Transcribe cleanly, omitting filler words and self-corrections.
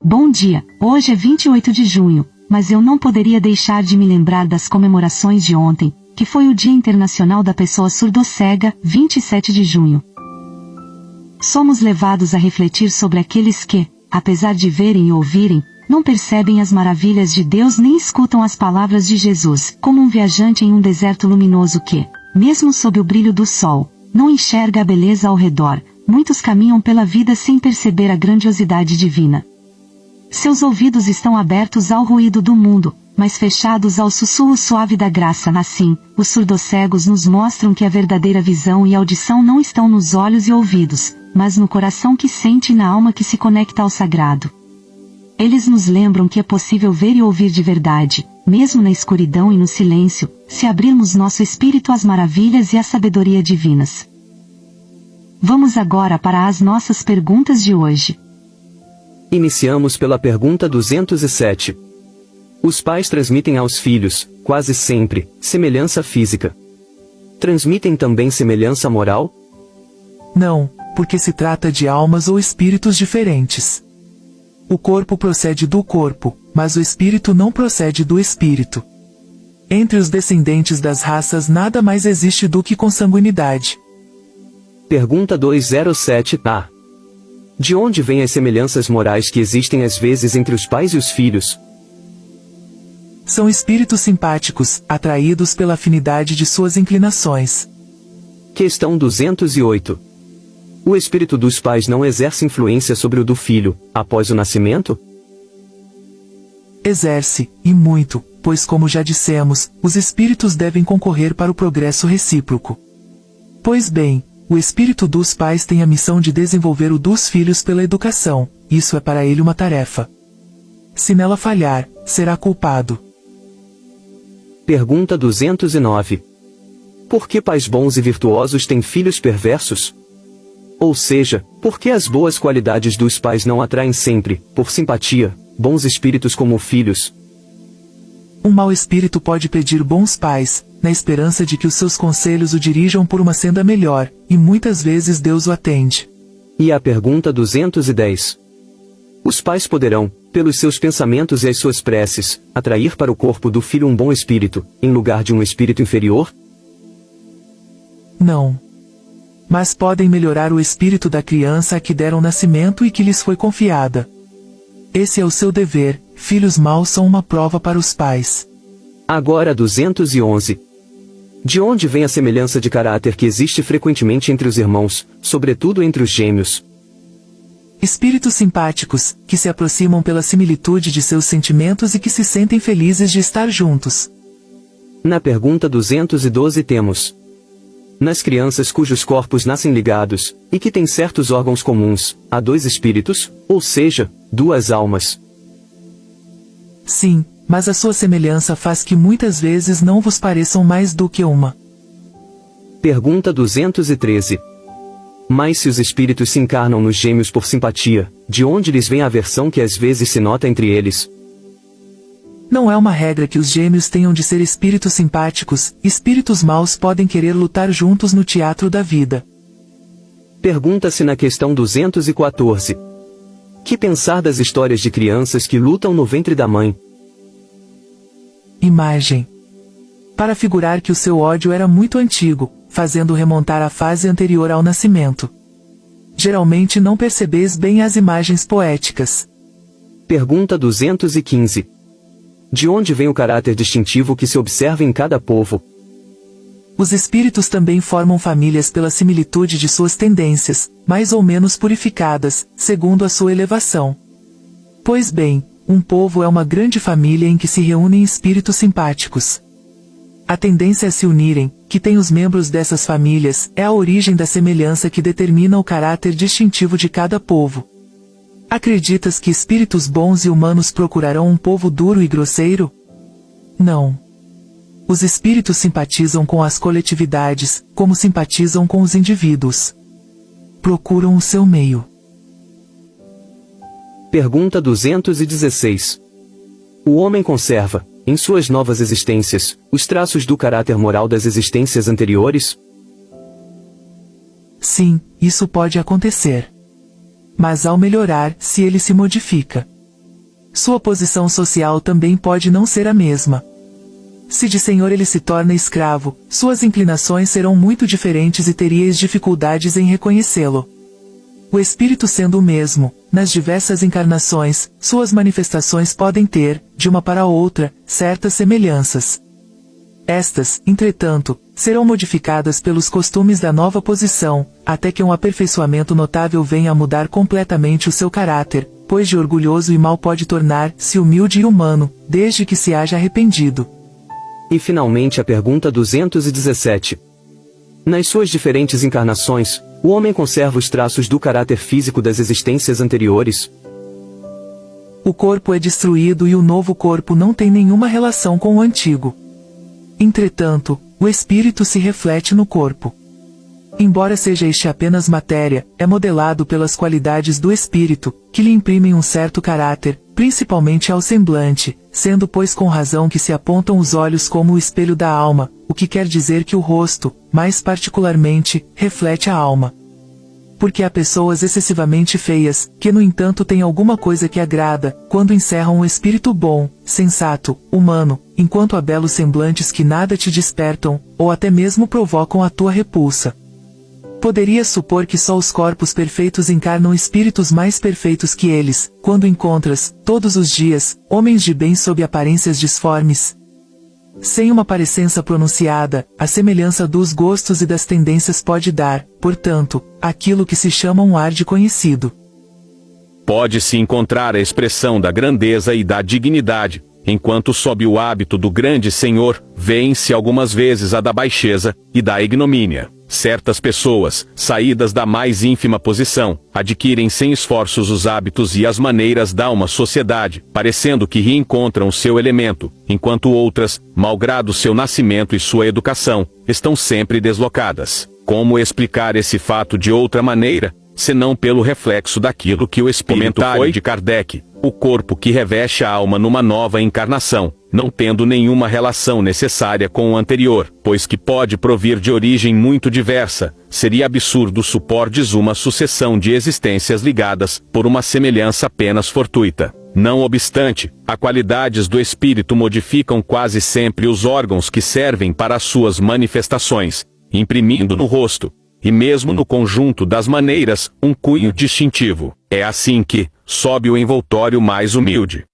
Bom dia, hoje é 28 de junho, mas eu não poderia deixar de me lembrar das comemorações de ontem, que foi o Dia Internacional da Pessoa Surdocega, 27 de junho. Somos levados a refletir sobre aqueles que, apesar de verem e ouvirem, não percebem as maravilhas de Deus nem escutam as palavras de Jesus, como um viajante em um deserto luminoso que, mesmo sob o brilho do sol, não enxerga a beleza ao redor. Muitos caminham pela vida sem perceber a grandiosidade divina. Seus ouvidos estão abertos ao ruído do mundo, mas fechados ao sussurro suave da graça. Assim, os surdocegos nos mostram que a verdadeira visão e audição não estão nos olhos e ouvidos, mas no coração que sente e na alma que se conecta ao sagrado. Eles nos lembram que é possível ver e ouvir de verdade, mesmo na escuridão e no silêncio, se abrirmos nosso espírito às maravilhas e à sabedoria divinas. Vamos agora para as nossas perguntas de hoje. Iniciamos pela pergunta 207. Os pais transmitem aos filhos, quase sempre, semelhança física. Transmitem também semelhança moral? Não, porque se trata de almas ou espíritos diferentes. O corpo procede do corpo, mas o espírito não procede do espírito. Entre os descendentes das raças nada mais existe do que consanguinidade. Pergunta 207a. De onde vêm as semelhanças morais que existem às vezes entre os pais e os filhos? São espíritos simpáticos, atraídos pela afinidade de suas inclinações. Questão 208. O espírito dos pais não exerce influência sobre o do filho, após o nascimento? Exerce, e muito, pois como já dissemos, os espíritos devem concorrer para o progresso recíproco. Pois bem, o espírito dos pais tem a missão de desenvolver o dos filhos pela educação, isso é para ele uma tarefa. Se nela falhar, será culpado. Pergunta 209. Por que pais bons e virtuosos têm filhos perversos? Ou seja, por que as boas qualidades dos pais não atraem sempre, por simpatia, bons espíritos como filhos? Um mau espírito pode pedir bons pais, na esperança de que os seus conselhos o dirijam por uma senda melhor, e muitas vezes Deus o atende. E a pergunta 210. Os pais poderão, pelos seus pensamentos e as suas preces, atrair para o corpo do filho um bom espírito, em lugar de um espírito inferior? Não. Mas podem melhorar o espírito da criança a que deram nascimento e que lhes foi confiada. Esse é o seu dever. Filhos maus são uma prova para os pais. Agora 211. De onde vem a semelhança de caráter que existe frequentemente entre os irmãos, sobretudo entre os gêmeos? Espíritos simpáticos, que se aproximam pela similitude de seus sentimentos e que se sentem felizes de estar juntos. Na pergunta 212 temos: nas crianças cujos corpos nascem ligados, e que têm certos órgãos comuns, há dois espíritos, ou seja, duas almas. Sim, mas a sua semelhança faz que muitas vezes não vos pareçam mais do que uma. Pergunta 213. Mas se os espíritos se encarnam nos gêmeos por simpatia, de onde lhes vem a aversão que às vezes se nota entre eles? Não é uma regra que os gêmeos tenham de ser espíritos simpáticos, espíritos maus podem querer lutar juntos no teatro da vida. Pergunta-se na questão 214. Que pensar das histórias de crianças que lutam no ventre da mãe? Imagem. Para figurar que o seu ódio era muito antigo, fazendo remontar à fase anterior ao nascimento. Geralmente não percebeis bem as imagens poéticas. Pergunta 215. De onde vem o caráter distintivo que se observa em cada povo? Os espíritos também formam famílias pela similitude de suas tendências, mais ou menos purificadas, segundo a sua elevação. Pois bem, um povo é uma grande família em que se reúnem espíritos simpáticos. A tendência a se unirem, que tem os membros dessas famílias, é a origem da semelhança que determina o caráter distintivo de cada povo. Acreditas que espíritos bons e humanos procurarão um povo duro e grosseiro? Não. Os espíritos simpatizam com as coletividades, como simpatizam com os indivíduos. Procuram o seu meio. Pergunta 216. O homem conserva, em suas novas existências, os traços do caráter moral das existências anteriores? Sim, isso pode acontecer. Mas ao melhorar, se ele se modifica. sua posição social também pode não ser a mesma. Se de senhor ele se torna escravo, suas inclinações serão muito diferentes e teríeis dificuldades em reconhecê-lo. O espírito sendo o mesmo, nas diversas encarnações, suas manifestações podem ter, de uma para outra, certas semelhanças. Estas, entretanto, serão modificadas pelos costumes da nova posição, até que um aperfeiçoamento notável venha a mudar completamente o seu caráter, pois de orgulhoso e mau pode tornar-se humilde e humano, desde que se haja arrependido. E finalmente a pergunta 217. Nas suas diferentes encarnações, o homem conserva os traços do caráter físico das existências anteriores? O corpo é destruído e o novo corpo não tem nenhuma relação com o antigo. Entretanto, o espírito se reflete no corpo. Embora seja este apenas matéria, é modelado pelas qualidades do espírito, que lhe imprimem um certo caráter, principalmente ao semblante, sendo pois com razão que se apontam os olhos como o espelho da alma, o que quer dizer que o rosto, mais particularmente, reflete a alma. Porque há pessoas excessivamente feias, que no entanto têm alguma coisa que agrada, quando encerram o espírito bom, sensato, humano, enquanto há belos semblantes que nada te despertam, ou até mesmo provocam a tua repulsa. Poderias supor que só os corpos perfeitos encarnam espíritos mais perfeitos que eles, quando encontras, todos os dias, homens de bem sob aparências disformes? Sem uma parecença pronunciada, a semelhança dos gostos e das tendências pode dar, portanto, aquilo que se chama um ar de conhecido. Pode-se encontrar a expressão da grandeza e da dignidade, enquanto sob o hábito do grande senhor, vêem-se algumas vezes a da baixeza e da ignomínia. Certas pessoas, saídas da mais ínfima posição, adquirem sem esforços os hábitos e as maneiras da uma sociedade, parecendo que reencontram seu elemento, enquanto outras, malgrado seu nascimento e sua educação, estão sempre deslocadas. Como explicar esse fato de outra maneira, senão pelo reflexo daquilo que o espírito foi de Kardec, o corpo que reveste a alma numa nova encarnação, não tendo nenhuma relação necessária com o anterior, pois que pode provir de origem muito diversa, seria absurdo supordes uma sucessão de existências ligadas por uma semelhança apenas fortuita. Não obstante, as qualidades do espírito modificam quase sempre os órgãos que servem para as suas manifestações, imprimindo no rosto, e mesmo no conjunto das maneiras, um cunho distintivo. É assim que, sob o envoltório mais humilde,